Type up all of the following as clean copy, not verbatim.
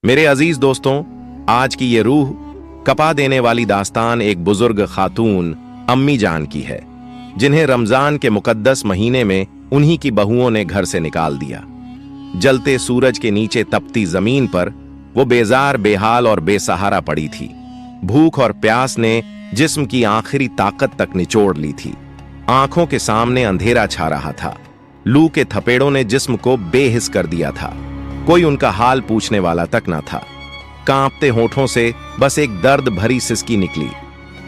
मेरे अजीज दोस्तों, आज की ये रूह कपा देने वाली दास्तान एक बुजुर्ग खातून अम्मी जान की है, जिन्हें रमजान के मुकद्दस महीने में उन्हीं की बहुओं ने घर से निकाल दिया। जलते सूरज के नीचे तपती जमीन पर वो बेजार, बेहाल और बेसहारा पड़ी थी। भूख और प्यास ने जिस्म की आखिरी ताकत तक निचोड़ ली थी। आंखों के सामने अंधेरा छा रहा था। लू के थपेड़ों ने जिस्म को बेहिस कर दिया था। कोई उनका हाल पूछने वाला तक न था। कांपते होठों से बस एक दर्द भरी सिसकी निकली,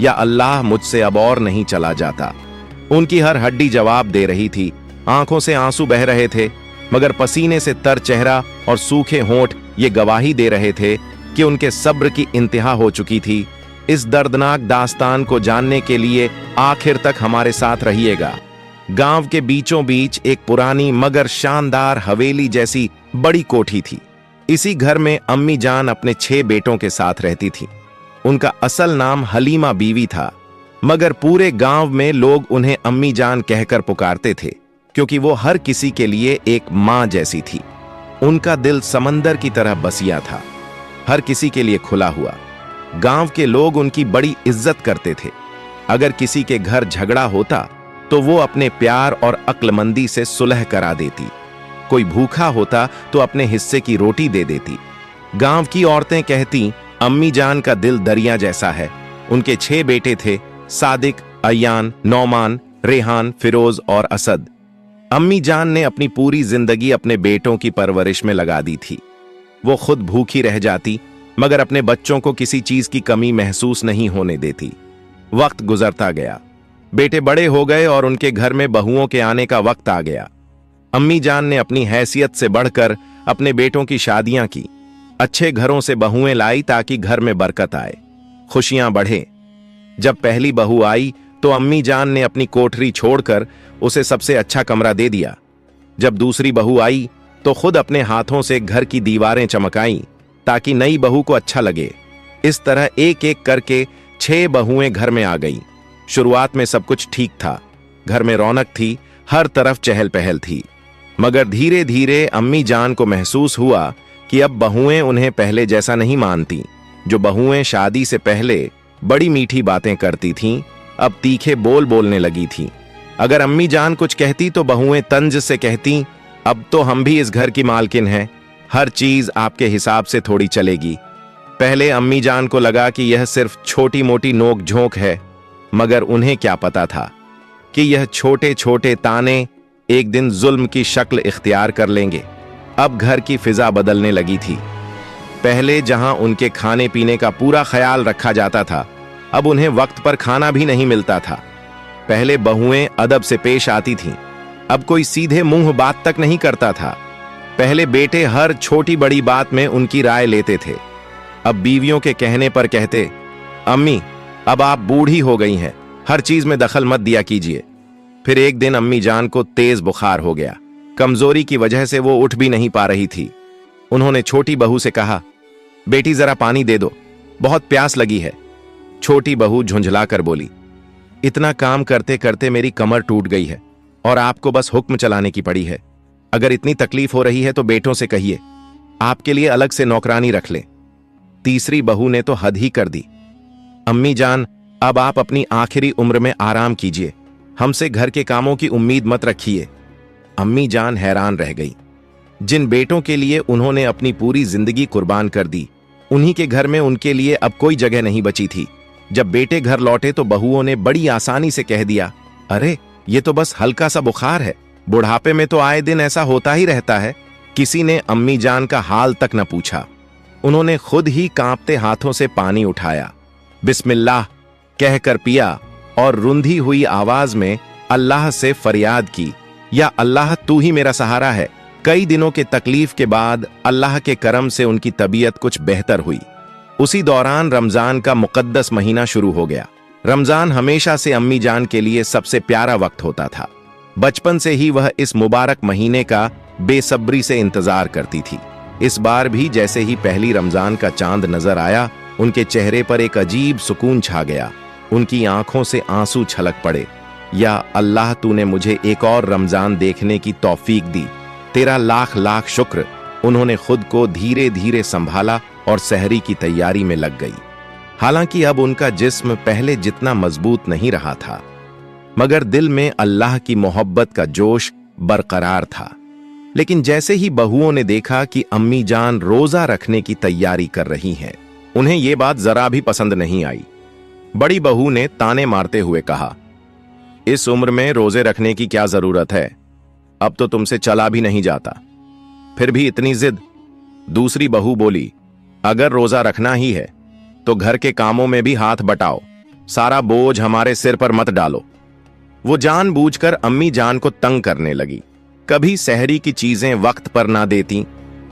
या अल्लाह मुझसे अब और नहीं चला जाता। उनकी हर हड्डी जवाब दे रही थी। आंखों से आंसू बह रहे थे, मगर पसीने से तर चेहरा और सूखे होंठ ये गवाही दे रहे थे कि उनके सब्र की इंतहा हो चुकी थी। इस दर्दनाक दास्तान को जानने के लिए आखिर तक हमारे साथ रहिएगा। गांव के बीचों बीच एक पुरानी मगर शानदार हवेली जैसी बड़ी कोठी थी। इसी घर में अम्मी जान अपने 6 बेटों के साथ रहती थी। उनका असल नाम हलीमा बीवी था, मगर पूरे गांव में लोग उन्हें अम्मी जान कहकर पुकारते थे, क्योंकि वो हर किसी के लिए एक मां जैसी थी। उनका दिल समंदर की तरह बसिया था, हर किसी के लिए खुला हुआ। गांव के लोग उनकी बड़ी इज्जत करते थे। अगर किसी के घर झगड़ा होता तो वो अपने प्यार और अक्लमंदी से सुलह करा देती। कोई भूखा होता तो अपने हिस्से की रोटी दे देती। गांव की औरतें कहती, अम्मी जान का दिल दरिया जैसा है। उनके 6 बेटे थे, सादिक, अयान, नौमान, रेहान, फिरोज और असद। अम्मी जान ने अपनी पूरी जिंदगी अपने बेटों की परवरिश में लगा दी थी। वो खुद भूखी रह जाती, मगर अपने बच्चों को किसी चीज की कमी महसूस नहीं होने देती। वक्त गुजरता गया, बेटे बड़े हो गए और उनके घर में बहुओं के आने का वक्त आ गया। अम्मी जान ने अपनी हैसियत से बढ़कर अपने बेटों की शादियां की। अच्छे घरों से बहुएं लाई ताकि घर में बरकत आए, खुशियां बढ़े। जब पहली बहू आई तो अम्मी जान ने अपनी कोठरी छोड़कर उसे सबसे अच्छा कमरा दे दिया। जब दूसरी बहू आई तो खुद अपने हाथों से घर की दीवारें चमकाईं ताकि नई बहू को अच्छा लगे। इस तरह एक एक करके 6 बहुएं घर में आ गईं। शुरुआत में सब कुछ ठीक था, घर में रौनक थी, हर तरफ चहल पहल थी। मगर धीरे धीरे अम्मी जान को महसूस हुआ कि अब बहुएं उन्हें पहले जैसा नहीं मानती। जो बहुएं शादी से पहले बड़ी मीठी बातें करती थीं, अब तीखे बोल बोलने लगी थीं। अगर अम्मी जान कुछ कहती तो बहुएं तंज से कहती, अब तो हम भी इस घर की मालकिन हैं, हर चीज आपके हिसाब से थोड़ी चलेगी। पहले अम्मी जान को लगा कि यह सिर्फ छोटी मोटी नोक झोंक है, मगर उन्हें क्या पता था कि यह छोटे छोटे ताने एक दिन जुल्म की शक्ल इख्तियार कर लेंगे। अब घर की फिजा बदलने लगी थी। पहले जहां उनके खाने पीने का पूरा ख्याल रखा जाता था, अब उन्हें वक्त पर खाना भी नहीं मिलता था। पहले बहुएं अदब से पेश आती थीं, अब कोई सीधे मुंह बात तक नहीं करता था। पहले बेटे हर छोटी बड़ी बात में उनकी राय लेते थे, अब बीवियों के कहने पर कहते, अम्मी अब आप बूढ़ी हो गई हैं, हर चीज में दखल मत दिया कीजिए। फिर एक दिन अम्मी जान को तेज बुखार हो गया। कमजोरी की वजह से वो उठ भी नहीं पा रही थी। उन्होंने छोटी बहू से कहा, बेटी जरा पानी दे दो, बहुत प्यास लगी है। छोटी बहू झुंझलाकर बोली, इतना काम करते करते मेरी कमर टूट गई है और आपको बस हुक्म चलाने की पड़ी है। अगर इतनी तकलीफ हो रही है तो बेटों से कहिए आपके लिए अलग से नौकरानी रख ले। तीसरी बहू ने तो हद ही कर दी, अम्मी जान अब आप अपनी आखिरी उम्र में आराम कीजिए, हमसे घर के कामों की उम्मीद मत रखिए। अम्मी जान हैरान रह गई। जिन बेटों के लिए उन्होंने अपनी पूरी जिंदगी कुर्बान कर दी, उन्हीं के घर में उनके लिए अब कोई जगह नहीं बची थी। जब बेटे घर लौटे तो बहुओं ने बड़ी आसानी से कह दिया, अरे ये तो बस हल्का सा बुखार है, बुढ़ापे में तो आए दिन ऐसा होता ही रहता है। किसी ने अम्मी जान का हाल तक न पूछा। उन्होंने खुद ही कांपते हाथों से पानी उठाया, बिस्मिल्लाह कहकर पिया और रुंधी हुई आवाज में अल्लाह से फरियाद की, या अल्लाह तू ही मेरा सहारा है। कई दिनों के तकलीफ के बाद अल्लाह के करम से उनकी तबीयत कुछ बेहतर हुई। उसी दौरान रमजान का मुकद्दस महीना शुरू हो गया। रमजान हमेशा से अम्मी जान के लिए सबसे प्यारा वक्त होता था। बचपन से ही वह इस मुबारक महीने का बेसब्री से इंतजार करती थी। इस बार भी जैसे ही पहली रमजान का चांद नजर आया, उनके चेहरे पर एक अजीब सुकून छा गया। उनकी आंखों से आंसू छलक पड़े, या अल्लाह तूने मुझे एक और रमजान देखने की तौफीक दी, तेरा लाख लाख शुक्र। उन्होंने खुद को धीरे धीरे संभाला और सहरी की तैयारी में लग गई। हालांकि अब उनका जिस्म पहले जितना मजबूत नहीं रहा था, मगर दिल में अल्लाह की मोहब्बत का जोश बरकरार था। लेकिन जैसे ही बहुओं ने देखा कि अम्मी जान रोजा रखने की तैयारी कर रही हैं, उन्हें यह बात जरा भी पसंद नहीं आई। बड़ी बहू ने ताने मारते हुए कहा, इस उम्र में रोजे रखने की क्या जरूरत है, अब तो तुमसे चला भी नहीं जाता, फिर भी इतनी जिद। दूसरी बहू बोली, अगर रोजा रखना ही है तो घर के कामों में भी हाथ बटाओ, सारा बोझ हमारे सिर पर मत डालो। वो जानबूझकर अम्मी जान को तंग करने लगी। कभी सहरी की चीजें वक्त पर ना देती,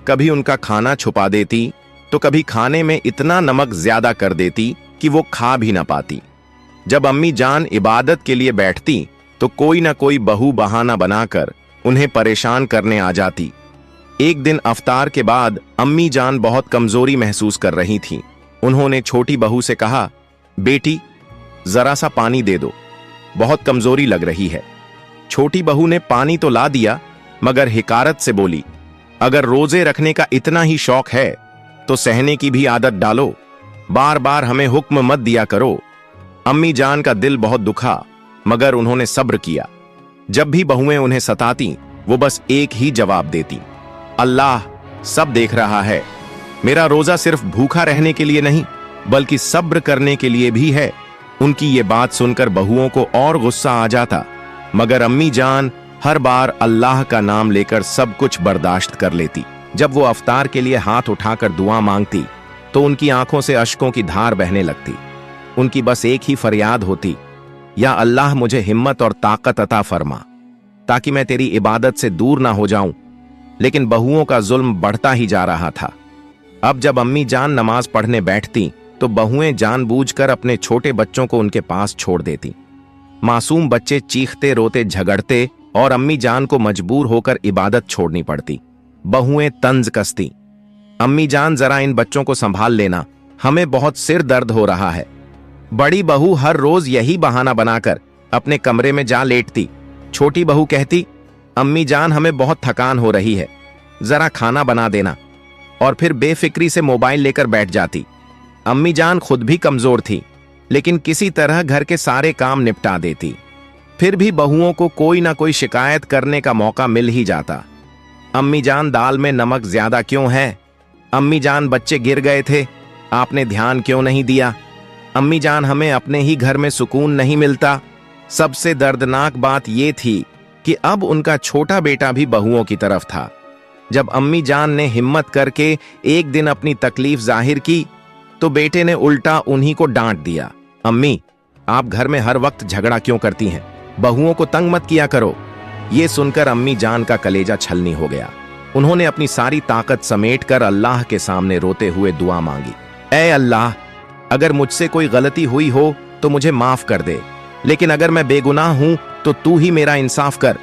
कभी उनका खाना छुपा देती, तो कभी खाने में इतना नमक ज्यादा कर देती कि वो खा भी ना पाती। जब अम्मी जान इबादत के लिए बैठती तो कोई ना कोई बहू बहाना बनाकर उन्हें परेशान करने आ जाती। एक दिन अफ्तार के बाद अम्मी जान बहुत कमजोरी महसूस कर रही थीं। उन्होंने छोटी बहू से कहा, बेटी जरा सा पानी दे दो, बहुत कमजोरी लग रही है। छोटी बहू ने पानी तो ला दिया, मगर हिकारत से बोली, अगर रोजे रखने का इतना ही शौक है तो सहने की भी आदत डालो, बार बार हमें हुक्म मत दिया करो। अम्मी जान का दिल बहुत दुखा, मगर उन्होंने सब्र किया। जब भी बहुएं उन्हें सताती, वो बस एक ही जवाब देती, अल्लाह सब देख रहा है, मेरा रोजा सिर्फ भूखा रहने के लिए नहीं बल्कि सब्र करने के लिए भी है। उनकी ये बात सुनकर बहुओं को और गुस्सा आ जाता, मगर अम्मी जान हर बार अल्लाह का नाम लेकर सब कुछ बर्दाश्त कर लेती। जब वो अफ्तार के लिए हाथ उठाकर दुआ मांगती तो उनकी आंखों से अश्कों की धार बहने लगती। उनकी बस एक ही फरियाद होती, या अल्लाह मुझे हिम्मत और ताकत अता फरमा ताकि मैं तेरी इबादत से दूर ना हो जाऊं। लेकिन बहुओं का जुल्म बढ़ता ही जा रहा था। अब जब अम्मी जान नमाज पढ़ने बैठती तो बहुएं जानबूझकर अपने छोटे बच्चों को उनके पास छोड़ देती। मासूम बच्चे चीखते रोते झगड़ते और अम्मी जान को मजबूर होकर इबादत छोड़नी पड़ती। बहुएं तंज कसती, अम्मी जान जरा इन बच्चों को संभाल लेना, हमें बहुत सिर दर्द हो रहा है। बड़ी बहू हर रोज यही बहाना बनाकर अपने कमरे में जा लेटती। छोटी बहू कहती, अम्मी जान हमें बहुत थकान हो रही है, जरा खाना बना देना, और फिर बेफिक्री से मोबाइल लेकर बैठ जाती। अम्मी जान खुद भी कमजोर थी, लेकिन किसी तरह घर के सारे काम निपटा देती। फिर भी बहुओं को कोई ना कोई शिकायत करने का मौका मिल ही जाता। अम्मी जान दाल में नमक ज्यादा क्यों है? अम्मी जान बच्चे गिर गए थे, आपने ध्यान क्यों नहीं दिया? अम्मी जान हमें अपने ही घर में सुकून नहीं मिलता। सबसे दर्दनाक बात यह थी कि अब उनका छोटा बेटा भी बहुओं की तरफ था। जब अम्मी जान ने हिम्मत करके एक दिन अपनी तकलीफ जाहिर की तो बेटे ने उल्टा उन्हीं को डांट दिया, अम्मी आप घर में हर वक्त झगड़ा क्यों करती हैं? बहुओं को तंग मत किया करो। ये सुनकर अम्मी जान का कलेजा छलनी हो गया। उन्होंने अपनी सारी ताकत समेटकर अल्लाह के सामने रोते हुए दुआ मांगी, ऐ अल्लाह, अगर मुझसे कोई गलती हुई हो तो मुझे माफ कर दे, लेकिन अगर मैं बेगुनाह हूं तो तू ही मेरा इंसाफ कर।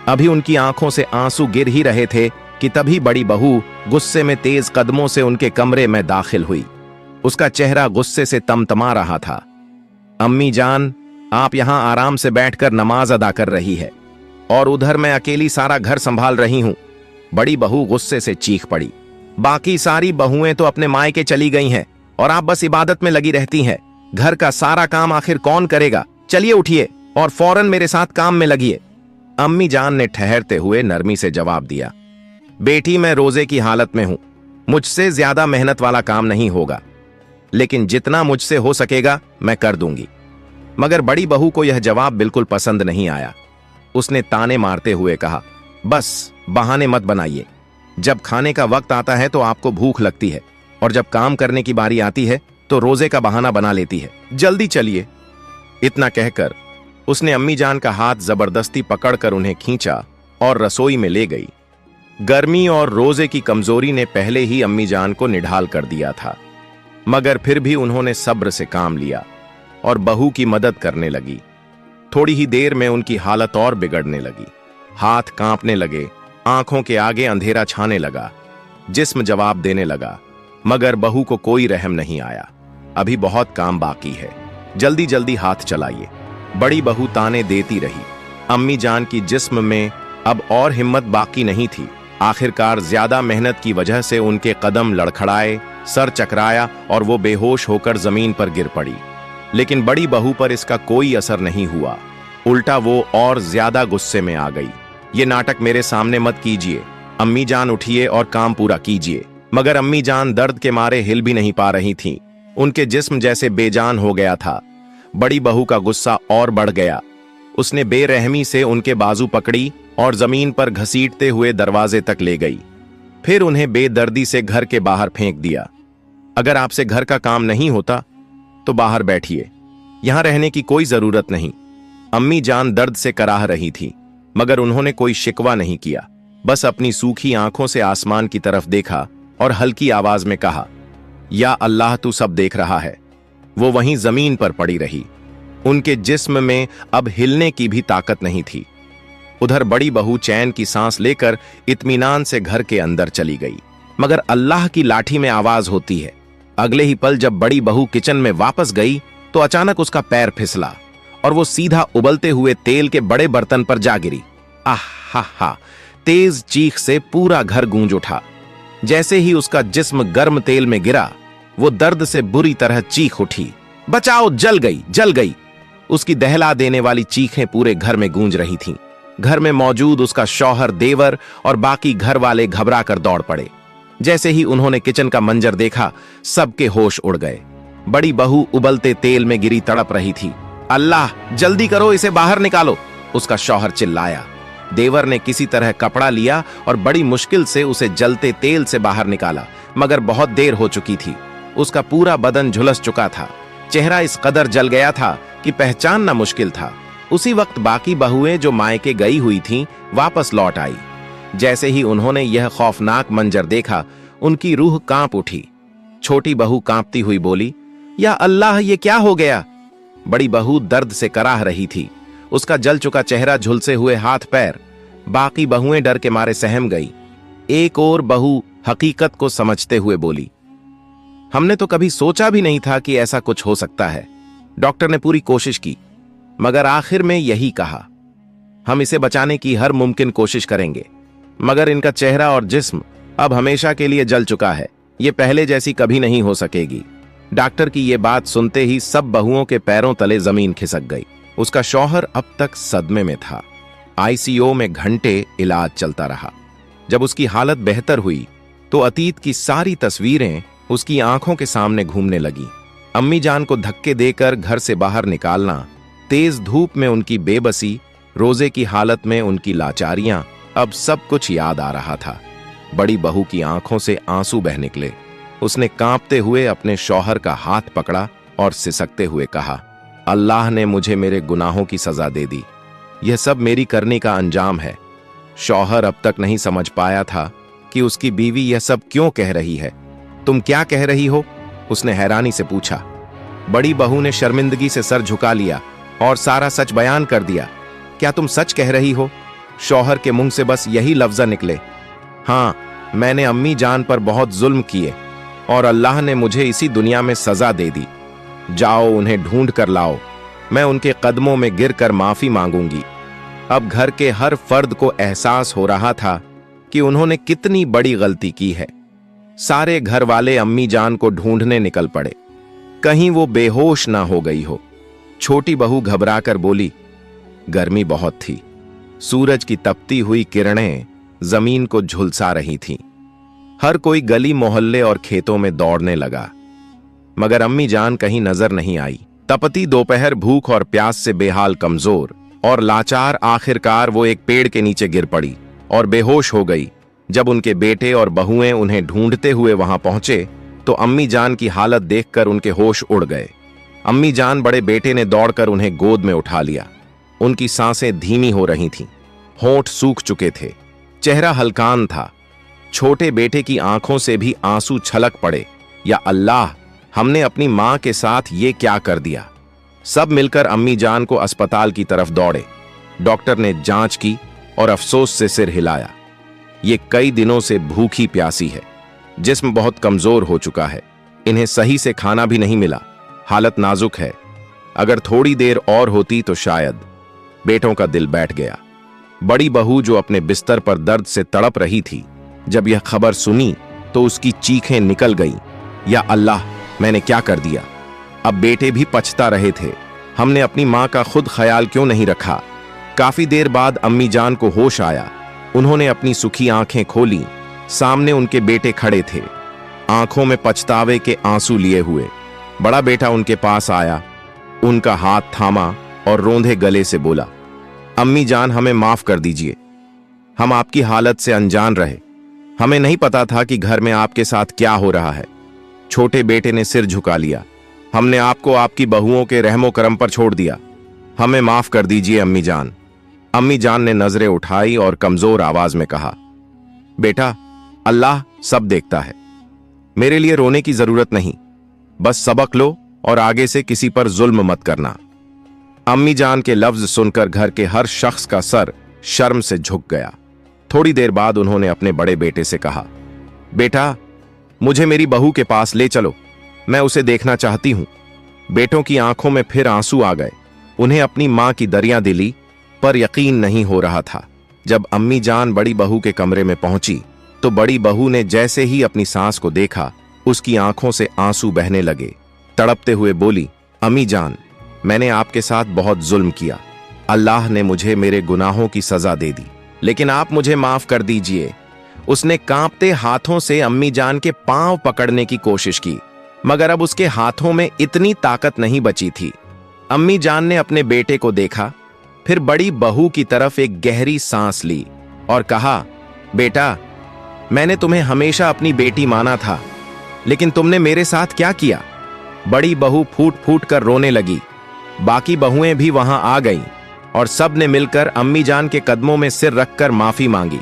अभी उनकी आंखों से आंसू गिर ही रहे थे कि तभी बड़ी बहू गुस्से में तेज कदमों से उनके कमरे में दाखिल हुई। उसका चेहरा गुस्से से तमतमा रहा था। अम्मी जान, आप यहां आराम से बैठकर नमाज अदा कर रही है और उधर मैं अकेली सारा घर संभाल रही हूं। बड़ी बहू गुस्से से चीख पड़ी, बाकी सारी बहुएं तो अपने मायके चली गई हैं और आप बस इबादत में लगी रहती हैं। घर का सारा काम आखिर कौन करेगा? चलिए उठिए और फौरन मेरे साथ काम में लगिए। अम्मी जान ने ठहरते हुए नरमी से जवाब दिया, बेटी मैं रोजे की हालत में हूं, मुझसे ज्यादा मेहनत वाला काम नहीं होगा, लेकिन जितना मुझसे हो सकेगा मैं कर दूंगी। मगर बड़ी बहू को यह जवाब बिल्कुल पसंद नहीं आया। उसने ताने मारते हुए कहा, बस बहाने मत बनाइए। जब खाने का वक्त आता है तो आपको भूख लगती है और जब काम करने की बारी आती है तो रोजे का बहाना बना लेती है। जल्दी चलिए। इतना कहकर उसने अम्मी जान का हाथ जबरदस्ती पकड़कर उन्हें खींचा और रसोई में ले गई। गर्मी और रोजे की कमजोरी ने पहले ही अम्मी जान को निढाल कर दिया था, मगर फिर भी उन्होंने सब्र से काम लिया और बहू की मदद करने लगी। थोड़ी ही देर में उनकी हालत और बिगड़ने लगी। हाथ कांपने लगे, आंखों के आगे अंधेरा छाने लगा, जिस्म जवाब देने लगा, मगर बहू को कोई रहम नहीं आया। अभी बहुत काम बाकी है, जल्दी जल्दी हाथ चलाइए। बड़ी बहू ताने देती रही। अम्मी जान की जिस्म में अब और हिम्मत बाकी नहीं थी। आखिरकार ज्यादा मेहनत की वजह से उनके कदम लड़खड़ाए, सर चकराया और वो बेहोश होकर जमीन पर गिर पड़ी। लेकिन बड़ी बहू पर इसका कोई असर नहीं हुआ, उल्टा वो और ज्यादा गुस्से में आ गई। ये नाटक मेरे सामने मत कीजिए, अम्मी जान उठिए और काम पूरा कीजिए। मगर अम्मी जान दर्द के मारे हिल भी नहीं पा रही थीं। उनके जिस्म जैसे बेजान हो गया था। बड़ी बहू का गुस्सा और बढ़ गया। उसने बेरहमी से उनके बाजू पकड़ी और जमीन पर घसीटते हुए दरवाजे तक ले गई। फिर उन्हें बेदर्दी से घर के बाहर फेंक दिया। अगर आपसे घर का काम नहीं होता तो बाहर बैठिए, यहां रहने की कोई जरूरत नहीं। अम्मी जान दर्द से कराह रही थी, मगर उन्होंने कोई शिकवा नहीं किया। बस अपनी सूखी आंखों से आसमान की तरफ देखा और हल्की आवाज में कहा, या अल्लाह तू सब देख रहा है। वो वहीं जमीन पर पड़ी रही। उनके जिस्म में अब हिलने की भी ताकत नहीं थी। उधर बड़ी बहू चैन की सांस लेकर इत्मीनान से घर के अंदर चली गई। मगर अल्लाह की लाठी में आवाज होती है। अगले ही पल जब बड़ी बहू किचन में वापस गई तो अचानक उसका पैर फिसला और वो सीधा उबलते हुए तेल के बड़े बर्तन पर जा गिरी। आह हा हा! तेज चीख से पूरा घर गूंज उठा। जैसे ही उसका जिस्म गर्म तेल में गिरा, वो दर्द से बुरी तरह चीख उठी, बचाओ, जल गई, जल गई। उसकी दहला देने वाली चीखें पूरे घर में गूंज रही थीं। घर में मौजूद उसका शौहर, देवर और बाकी घर वाले घबरा कर दौड़ पड़े। जैसे ही उन्होंने किचन का मंजर देखा, सबके होश उड़ गए। बड़ी बहू उबलते तेल में गिरी तड़प रही थी। अल्लाह, जल्दी करो, इसे बाहर निकालो, उसका शौहर चिल्लाया। देवर ने किसी तरह कपड़ा लिया और बड़ी मुश्किल से उसे जलते तेल से बाहर निकाला, मगर बहुत देर हो चुकी थी। उसका पूरा बदन झुलस चुका था। चेहरा इस कदर जल गया था कि पहचानना मुश्किल था। उसी वक्त बाकी बहुएं जो मायके गई हुई थीं, वापस लौट आई। जैसे ही उन्होंने यह खौफनाक मंजर देखा, उनकी रूह कांप उठी। छोटी बहू कांपती हुई बोली, या अल्लाह, ये क्या हो गया? बड़ी बहू दर्द से कराह रही थी। उसका जल चुका चेहरा, झुलसे हुए हाथ पैर। बाकी बहुएं डर के मारे सहम गई। एक और बहू हकीकत को समझते हुए बोली, हमने तो कभी सोचा भी नहीं था कि ऐसा कुछ हो सकता है। डॉक्टर ने पूरी कोशिश की, मगर आखिर में यही कहा, हम इसे बचाने की हर मुमकिन कोशिश करेंगे, मगर इनका चेहरा और जिस्म अब हमेशा के लिए जल चुका है। ये पहले जैसी कभी नहीं हो सकेगी। डॉक्टर की ये बात सुनते ही सब बहुओं के पैरों तले जमीन खिसक गई। उसका शौहर अब तक सदमे में था। आईसीयू में घंटे इलाज चलता रहा। जब उसकी हालत बेहतर हुई तो अतीत की सारी तस्वीरें उसकी आंखों के सामने घूमने लगी। अम्मी जान को धक्के देकर घर से बाहर निकालना, तेज धूप में उनकी बेबसी, रोजे की हालत में उनकी लाचारियां, अब सब कुछ याद आ रहा था। बड़ी बहू की आंखों से आंसू बह निकले। उसने कांपते हुए अपने शौहर का हाथ पकड़ा और सिसकते हुए कहा, अल्लाह ने मुझे मेरे गुनाहों की सजा दे दी। यह सब मेरी करने का अंजाम है। शौहर अब तक नहीं समझ पाया था कि उसकी बीवी यह सब क्यों कह रही है। तुम क्या कह रही हो? उसने हैरानी से पूछा। बड़ी बहू ने शर्मिंदगी से सर झुका लिया और सारा सच बयान कर दिया। क्या तुम सच कह रही हो? शौहर के मुंह से बस यही लफ्ज़ निकले, हाँ, मैंने अम्मी जान पर बहुत जुल्म किए और अल्लाह ने मुझे इसी दुनिया में सजा दे दी। जाओ, उन्हें ढूंढ कर लाओ। मैं उनके कदमों में गिरकर माफी मांगूंगी। अब घर के हर फर्द को एहसास हो रहा था कि उन्होंने कितनी बड़ी गलती की है। सारे घर वाले अम्मी जान को ढूंढने निकल पड़े, कहीं वो बेहोश ना हो गई हो। छोटी बहू घबराकर बोली, गर्मी बहुत थी। सूरज की तपती हुई किरणें जमीन को झुलसा रही थीं। हर कोई गली मोहल्ले और खेतों में दौड़ने लगा, मगर अम्मी जान कहीं नजर नहीं आई। तपती दोपहर भूख और प्यास से बेहाल, कमजोर और लाचार, आखिरकार वो एक पेड़ के नीचे गिर पड़ी और बेहोश हो गई। जब उनके बेटे और बहुएं उन्हें ढूंढते हुए वहां पहुंचे तो अम्मी जान की हालत देखकर उनके होश उड़ गए। अम्मी जान बड़े बेटे ने दौड़कर उन्हें गोद में उठा लिया। उनकी सांसें धीमी हो रही थीं, होंठ सूख चुके थे, चेहरा हल्कान था। छोटे बेटे की आंखों से भी आंसू छलक पड़े। या अल्लाह, हमने अपनी मां के साथ ये क्या कर दिया। सब मिलकर अम्मी जान को अस्पताल की तरफ दौड़े। डॉक्टर ने जांच की और अफसोस से सिर हिलाया। ये कई दिनों से भूखी प्यासी है, जिस्म बहुत कमजोर हो चुका है, इन्हें सही से खाना भी नहीं मिला, हालत नाजुक है। अगर थोड़ी देर और होती तो शायद। बेटों का दिल बैठ गया। बड़ी बहू जो अपने बिस्तर पर दर्द से तड़प रही थी, जब यह खबर सुनी तो उसकी चीखें निकल गईं। या अल्लाह, मैंने क्या कर दिया। अब बेटे भी पछता रहे थे, हमने अपनी माँ का खुद ख्याल क्यों नहीं रखा। काफी देर बाद अम्मी जान को होश आया। उन्होंने अपनी सुखी आंखें खोली। सामने उनके बेटे खड़े थे, आंखों में पछतावे के आंसू लिए हुए। बड़ा बेटा उनके पास आया, उनका हाथ थामा और रोंधे गले से बोला, अम्मी जान, हमें माफ कर दीजिए। हम आपकी हालत से अनजान रहे, हमें नहीं पता था कि घर में आपके साथ क्या हो रहा है। छोटे बेटे ने सिर झुका लिया। हमने आपको आपकी बहुओं के रहमो करम पर छोड़ दिया, हमें माफ कर दीजिए अम्मी जान। अम्मी जान ने नजरें उठाई और कमजोर आवाज में कहा, बेटा, अल्लाह सब देखता है, मेरे लिए रोने की जरूरत नहीं, बस सबक लो और आगे से किसी पर जुल्म मत करना। अम्मी जान के लफ्ज सुनकर घर के हर शख्स का सर शर्म से झुक गया। थोड़ी देर बाद उन्होंने अपने बड़े बेटे से कहा, बेटा, मुझे मेरी बहू के पास ले चलो, मैं उसे देखना चाहती हूं। बेटों की आंखों में फिर आंसू आ गए। उन्हें अपनी मां की दरियादिली पर यकीन नहीं हो रहा था। जब अम्मी जान बड़ी बहू के कमरे में पहुंची तो बड़ी बहू ने जैसे ही अपनी सास को देखा, उसकी आंखों से आंसू बहने लगे। तड़पते हुए बोली, अम्मी जान, मैंने आपके साथ बहुत जुल्म किया, अल्लाह ने मुझे मेरे गुनाहों की सजा दे दी, लेकिन आप मुझे माफ कर दीजिए। उसने कांपते हाथों से अम्मी जान के पांव पकड़ने की कोशिश की, मगर अब उसके हाथों में इतनी ताकत नहीं बची थी। अम्मी जान ने अपने बेटे को देखा, फिर बड़ी बहू की तरफ एक गहरी सांस ली और कहा, बेटा, मैंने तुम्हें हमेशा अपनी बेटी माना था, लेकिन तुमने मेरे साथ क्या किया। बड़ी बहू फूट फूट कर रोने लगी। बाकी बहुएं भी वहां आ गईं और सब ने मिलकर अम्मी जान के कदमों में सिर रखकर माफी मांगी।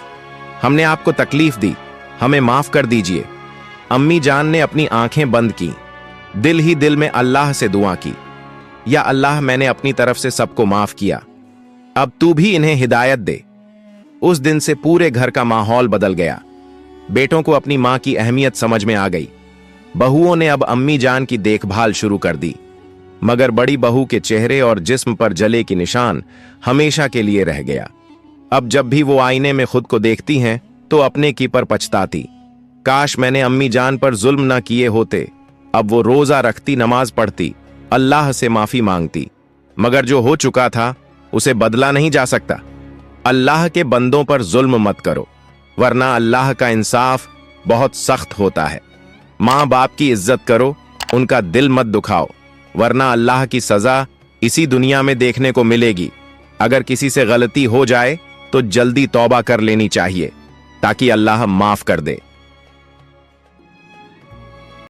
हमने आपको तकलीफ दी, हमें माफ कर दीजिए। अम्मी जान ने अपनी आंखें बंद की, दिल ही दिल में अल्लाह से दुआ की, या अल्लाह, मैंने अपनी तरफ से सबको माफ किया, अब तू भी इन्हें हिदायत दे। उस दिन से पूरे घर का माहौल बदल गया। बेटों को अपनी मां की अहमियत समझ में आ गई। बहुओं ने अब अम्मी जान की देखभाल शुरू कर दी, मगर बड़ी बहू के चेहरे और जिस्म पर जले की निशान हमेशा के लिए रह गया। अब जब भी वो आईने में खुद को देखती हैं तो अपने की पर पछताती, काश मैंने अम्मी जान पर जुल्म न किए होते। अब वो रोजा रखती, नमाज पढ़ती, अल्लाह से माफी मांगती, मगर जो हो चुका था उसे बदला नहीं जा सकता। अल्लाह के बंदों पर जुल्म मत करो, वरना अल्लाह का इंसाफ बहुत सख्त होता है। मां बाप की इज्जत करो, उनका दिल मत दुखाओ, वरना अल्लाह की सजा इसी दुनिया में देखने को मिलेगी। अगर किसी से गलती हो जाए तो जल्दी तौबा कर लेनी चाहिए ताकि अल्लाह माफ कर दे।